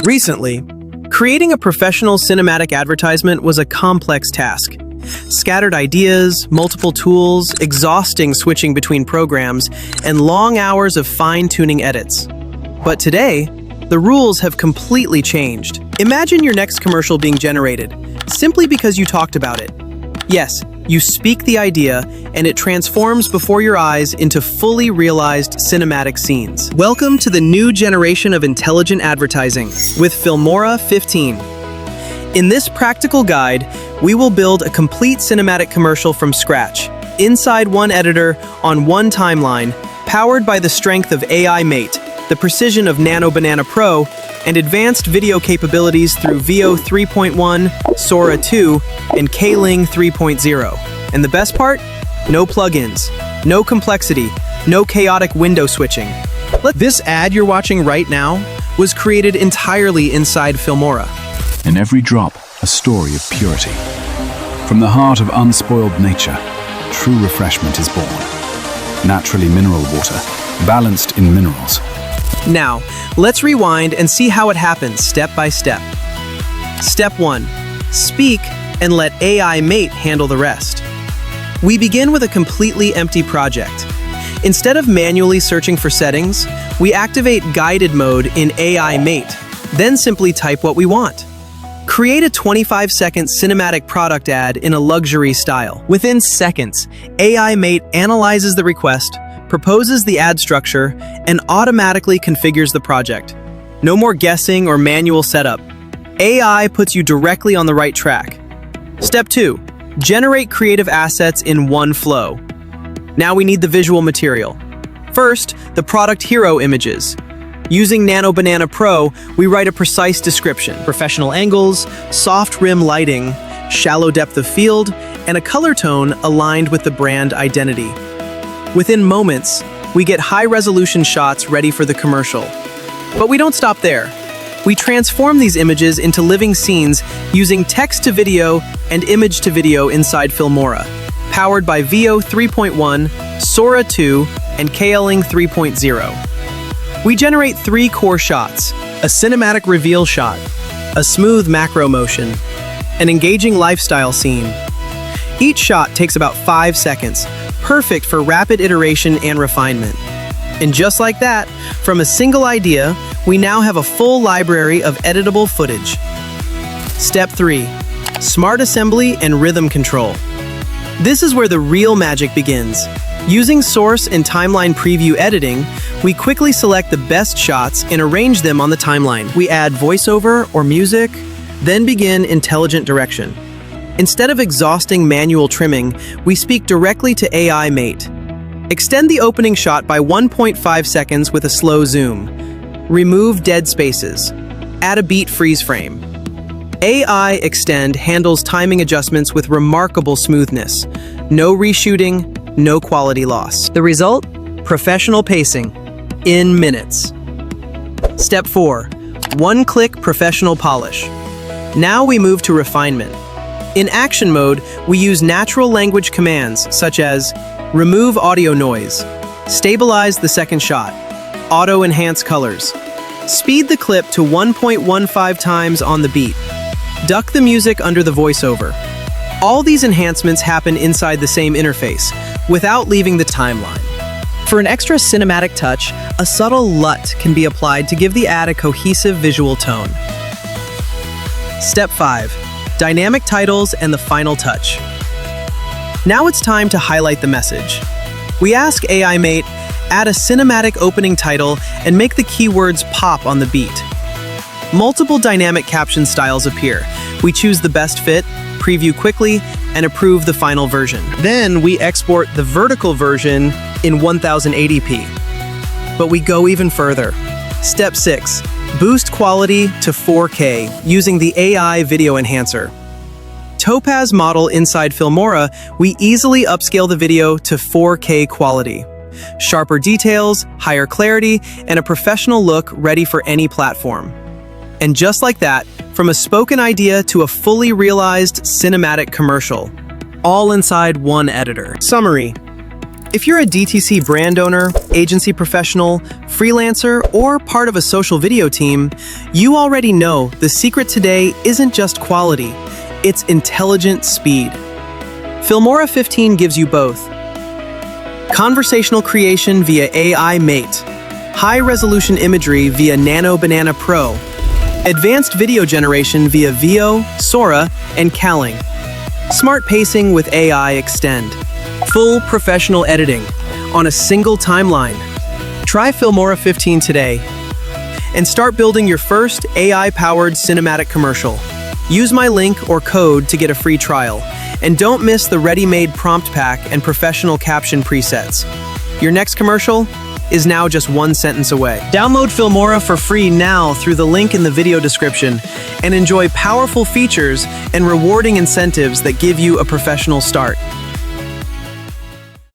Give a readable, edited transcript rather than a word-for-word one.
Recently, creating a professional cinematic advertisement was a complex task. Scattered ideas, multiple tools, exhausting switching between programs, and long hours of fine-tuning edits. But today, the rules have completely changed. Imagine your next commercial being generated, simply because you talked about it. Yes, you speak the idea, and it transforms before your eyes into fully realized cinematic scenes. Welcome to the new generation of intelligent advertising with Filmora15. In this practical guide, we will build a complete cinematic commercial from scratch, inside one editor, on one timeline, powered by the strength of AI Mate, the precision of Nano Banana Pro, and advanced video capabilities through 𝘽𝙐𝙎𝙎𝙬, 𝘾𝙊𝙊𝙊𝙋𝙀𝙍𝑎𝑡, and 𝘾𝙊𝙊𝙊𝙊𝙋𝙀𝙍𝑎𝑡. And the best part? No plugins, no complexity, no chaotic window switching. This ad you're watching right now was created entirely inside Filmora. In every drop, a story of purity. From the heart of unspoiled nature, true refreshment is born. Naturally mineral water, balanced in minerals. Now, let's rewind and see how it happens step by step. Step 1. Speak and let AI Mate handle the rest. We begin with a completely empty project. Instead of manually searching for settings, we activate guided mode in AI Mate, then simply type what we want. Create a 25-second cinematic product ad in a luxury style. Within seconds, AI Mate analyzes the request, proposes the ad structure, and automatically configures the project. No more guessing or manual setup. AI puts you directly on the right track. Step 2. Generate creative assets in one flow. Now we need the visual material. First, the product hero images. Using Nano Banana Pro, we write a precise description: professional angles, soft rim lighting, shallow depth of field, and a color tone aligned with the brand identity. Within moments, we get high-resolution shots ready for the commercial. But we don't stop there. We transform these images into living scenes using text-to-video and image-to-video inside Filmora, powered by 𝘽𝙐𝙎𝙎𝙬, 𝘾𝙊𝙊𝙊𝙋𝙀𝙍𝑎𝑡, and 𝘾𝙊𝙊𝙊𝙊𝙋𝙀𝙍 3.0. We generate 3 core shots: a cinematic reveal shot, a smooth macro motion, an engaging lifestyle scene. Each shot takes about 5 seconds, perfect for rapid iteration and refinement. And just like that, from a single idea, we now have a full library of editable footage. Step 3. Smart assembly and rhythm control. This is where the real magic begins. Using source and timeline preview editing, we quickly select the best shots and arrange them on the timeline. We add voiceover or music, then begin intelligent direction. Instead of exhausting manual trimming, we speak directly to AI Mate. Extend the opening shot by 1.5 seconds with a slow zoom. Remove dead spaces. Add a beat freeze frame. AI Extend handles timing adjustments with remarkable smoothness. No reshooting, no quality loss. The result? Professional pacing. In minutes. Step 4. One-click professional polish. Now we move to refinement. In action mode, we use natural language commands such as remove audio noise, stabilize the second shot, auto-enhance colors, speed the clip to 1.15 times on the beat, duck the music under the voiceover. All these enhancements happen inside the same interface, without leaving the timeline. For an extra cinematic touch, a subtle LUT can be applied to give the ad a cohesive visual tone. Step 5. Dynamic titles and the final touch. Now it's time to highlight the message. We ask AI Mate, add a cinematic opening title and make the keywords pop on the beat. Multiple dynamic caption styles appear. We choose the best fit, preview quickly, and approve the final version. Then we export the vertical version in 1080p. But we go even further. Step 6. Boost quality to 4K using the AI Video Enhancer. Topaz model inside Filmora, we easily upscale the video to 4K quality. Sharper details, higher clarity, and a professional look ready for any platform. And just like that, from a spoken idea to a fully realized cinematic commercial, all inside one editor. Summary. If you're a DTC brand owner, agency professional, freelancer, or part of a social video team, you already know the secret today isn't just quality, it's intelligent speed. Filmora15 gives you both. Conversational creation via AI Mate, high-resolution imagery via Nano Banana Pro, advanced video generation via 𝘽𝙐𝙎𝙎, and 𝘾𝙊𝙊𝙊𝙋𝙀𝙍𝑎𝑙𝑖𝑛G, Smart Pacing with AI Extend, full professional editing on a single timeline. Try Filmora15 today and start building your first AI-powered cinematic commercial. Use my link or code to get a free trial, and don't miss the ready-made prompt pack and professional caption presets. Your next commercial is now just one sentence away. Download Filmora for free now through the link in the video description and enjoy powerful features and rewarding incentives that give you a professional start.